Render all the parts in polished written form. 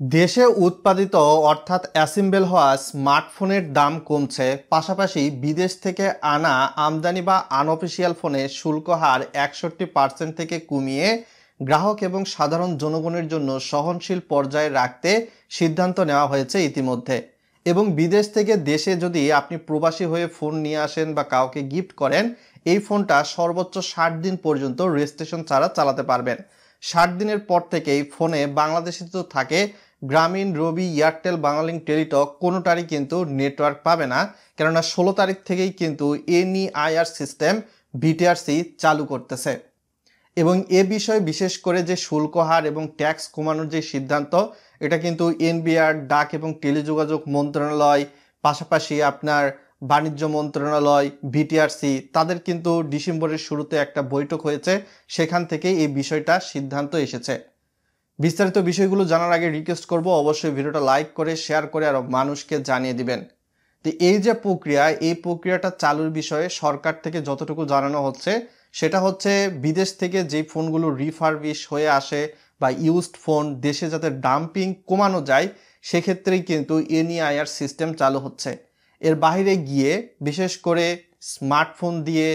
দেশে উৎপাদিত অর্থাৎ অ্যাসেম্বল হওয়া স্মার্টফোনের দাম কমছে, পাশাপাশি বিদেশ থেকে আনা আমদানি বা আনঅফিসিয়াল ফোনে শুল্ক হার ৬১% থেকে কমিয়ে গ্রাহক এবং সাধারণ জনগণের জন্য সহনশীল পর্যায়ে রাখতে সিদ্ধান্ত নেওয়া হয়েছে ইতিমধ্যে। এবং বিদেশ থেকে দেশে যদি আপনি প্রবাসী হয়ে ফোন নিয়ে আসেন বা কাউকে গিফট করেন, এই ফোনটা সর্বোচ্চ ৬০ দিন পর্যন্ত রেজিস্ট্রেশন ছাড়া চালাতে পারবেন। ৬০ দিনের পর থেকেই ফোনে বাংলাদেশে তো থাকে গ্রামীণ, রবি, এয়ারটেল, বাংলালিংক, টেলিটক কোনোটারই কিন্তু নেটওয়ার্ক পাবে না, কেননা ১৬ তারিখ থেকেই কিন্তু এনইআইআর সিস্টেম বিটিআরসি চালু করতেছে। এবং এ বিষয়ে বিশেষ করে যে শুল্ক হার এবং ট্যাক্স কমানোর যে সিদ্ধান্ত, এটা কিন্তু এনবিআর, ডাক এবং টেলিযোগাযোগ মন্ত্রণালয়, পাশাপাশি আপনার বাণিজ্য মন্ত্রণালয়, বিটিআরসি, তাদের কিন্তু ডিসেম্বরের শুরুতে একটা বৈঠক হয়েছে, সেখান থেকে এই বিষয়টা সিদ্ধান্ত এসেছে। বিস্তারিত বিষয়গুলো জানার আগে রিকোয়েস্ট করব অবশ্যই ভিডিওটা লাইক করে শেয়ার করে আরও মানুষকে জানিয়ে দিবেন। তো এই যে প্রক্রিয়া, এই প্রক্রিয়াটা চালুর বিষয়ে সরকার থেকে যতটুকু জানানো হচ্ছে সেটা হচ্ছে বিদেশ থেকে যেই ফোনগুলো রিফারবিশ হয়ে আসে বা ইউজড ফোন দেশে যাতে ডাম্পিং কমানো যায়, সেক্ষেত্রেই কিন্তু এনইআইআর সিস্টেম চালু হচ্ছে। এর বাইরে গিয়ে বিশেষ করে স্মার্টফোন দিয়ে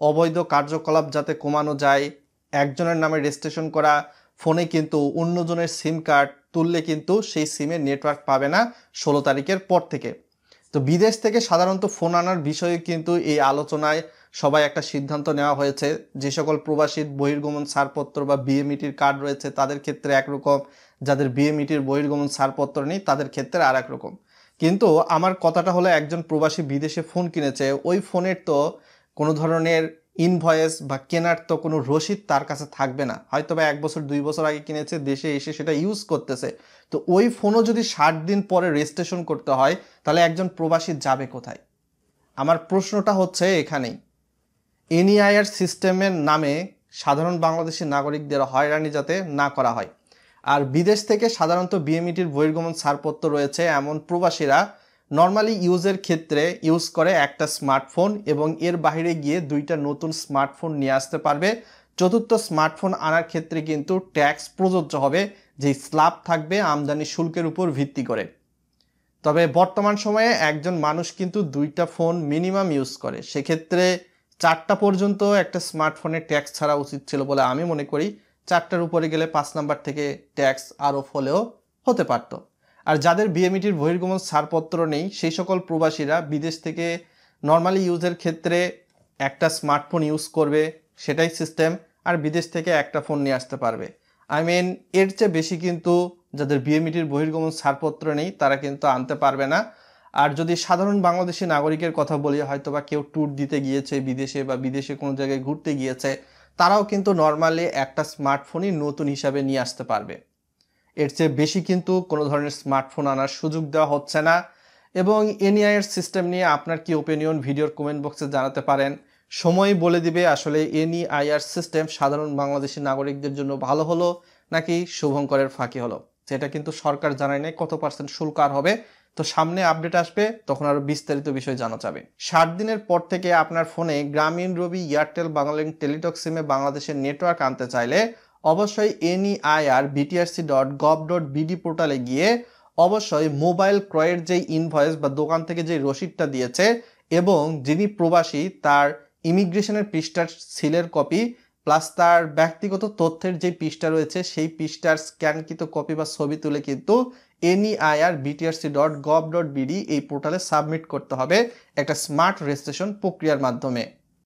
অবৈধ কার্যকলাপ যাতে কমানো যায়, একজনের নামে রেজিস্ট্রেশন করা ফোনে কিন্তু অন্যজনের সিম কার্ড তুললে কিন্তু সেই সিমে নেটওয়ার্ক পাবে না ১৬ তারিখের পর থেকে। তো বিদেশ থেকে সাধারণত ফোন আনার বিষয়ে কিন্তু এই আলোচনায় সবাই একটা সিদ্ধান্ত নেওয়া হয়েছে। যে সকল প্রবাসীর বহির্গমন ছাড়পত্র বা বিএমইটির কার্ড রয়েছে তাদের ক্ষেত্রে একরকম, যাদের বিএমইটির বহির্গমন ছাড়পত্র নেই তাদের ক্ষেত্রে আর এক রকম। কিন্তু আমার কথাটা হলো, একজন প্রবাসী বিদেশে ফোন কিনেছে, ওই ফোনের তো কোনো ধরনের ইনভয়েস বা কেনার তো কোনো রসিদ তার কাছে থাকবে না। হয়তো বা ১ বছর ২ বছর আগে কিনেছে, দেশে এসে সেটা ইউজ করতেছে। তো ওই ফোনও যদি ৬০ দিন পরে রেজিস্ট্রেশন করতে হয়, তাহলে একজন প্রবাসী যাবে কোথায়? আমার প্রশ্নটা হচ্ছে এখানেই। এনইআইআর সিস্টেমের নামে সাধারণ বাংলাদেশি নাগরিকদের হয়রানি যাতে না করা হয়। আর বিদেশ থেকে সাধারণত বিএমইটির বহির্গমন ছাড়পত্র রয়েছে এমন প্রবাসীরা নর্মালি ইউজের ক্ষেত্রে ইউজ করে একটা স্মার্টফোন এবং এর বাইরে গিয়ে ২টা নতুন স্মার্টফোন নিয়ে আসতে পারবে। চতুর্থ স্মার্টফোন আনার ক্ষেত্রে কিন্তু ট্যাক্স প্রযোজ্য হবে, যে স্ল্যাব থাকবে আমদানি শুল্কের উপর ভিত্তি করে। তবে বর্তমান সময়ে একজন মানুষ কিন্তু ২টা ফোন মিনিমাম ইউজ করে, সেক্ষেত্রে ৪টা পর্যন্ত একটা স্মার্টফোনে ট্যাক্স ছাড়া উচিত ছিল বলে আমি মনে করি। ৪টার উপরে গেলে ৫ নাম্বার থেকে ট্যাক্স আরোপ হলেও হতে পারত। আর যাদের বিএমইটির বহির্গমন ছাড়পত্র নেই সেই সকল প্রবাসীরা বিদেশ থেকে নর্মালি ইউজের ক্ষেত্রে একটা স্মার্টফোন ইউজ করবে, সেটাই সিস্টেম, আর বিদেশ থেকে একটা ফোন নিয়ে আসতে পারবে। এর চেয়ে বেশি কিন্তু যাদের বিএমইটির বহির্গমন ছাড়পত্র নেই তারা কিন্তু আনতে পারবে না। আর যদি সাধারণ বাংলাদেশি নাগরিকের কথা বলি, হয়তো বা কেউ ট্যুর দিতে গিয়েছে বিদেশে বা বিদেশে কোনো জায়গায় ঘুরতে গিয়েছে, তারাও কিন্তু নর্মালি একটা স্মার্টফোনই নতুন হিসাবে নিয়ে আসতে পারবে। এর চেয়ে বেশি কিন্তু কোনো ধরনের স্মার্টফোন আনার সুযোগ দেওয়া হচ্ছে না। এবং এনইআইআর সিস্টেম নিয়ে আপনার কি ওপিনিয়ন ভিডিওর কমেন্ট বক্সে জানাতে পারেন। সময় বলে দিবে আসলে এনইআইআর সিস্টেম সাধারণ বাংলাদেশি নাগরিকদের জন্য ভালো হলো নাকি শুভঙ্করের ফাঁকি হলো, সেটা কিন্তু সরকার জানায় নাই কত পার্সেন্ট শুল্ক আর হবে। তো সামনে আপডেট আসবে, তখন আরো বিস্তারিত বিষয় জানা যাবে। ৬০ দিনের পর থেকে আপনার ফোনে গ্রামীণ, রবি, এয়ারটেল, বাংলালিংক, টেলিটক সিমে বাংলাদেশের নেটওয়ার্ক আনতে চাইলে অবশ্যই এনইআইআর btrc.gov.bd পোর্টালে গিয়ে অবশ্যই মোবাইল ক্রয়ের যেই ইনভয়েস বা দোকান থেকে যে রসিদটা দিয়েছে এবং যিনি প্রবাসী তার ইমিগ্রেশনের পৃষ্ঠার সিলের কপি প্লাস তার ব্যক্তিগত তথ্যের যে পৃষ্ঠা রয়েছে সেই পৃষ্ঠার স্ক্যানকৃত কপি বা ছবি তুলে কিন্তু এনইআইআর btrc.gov.bd এই পোর্টালে সাবমিট করতে হবে একটা স্মার্ট রেজিস্ট্রেশন প্রক্রিয়ার মাধ্যমে।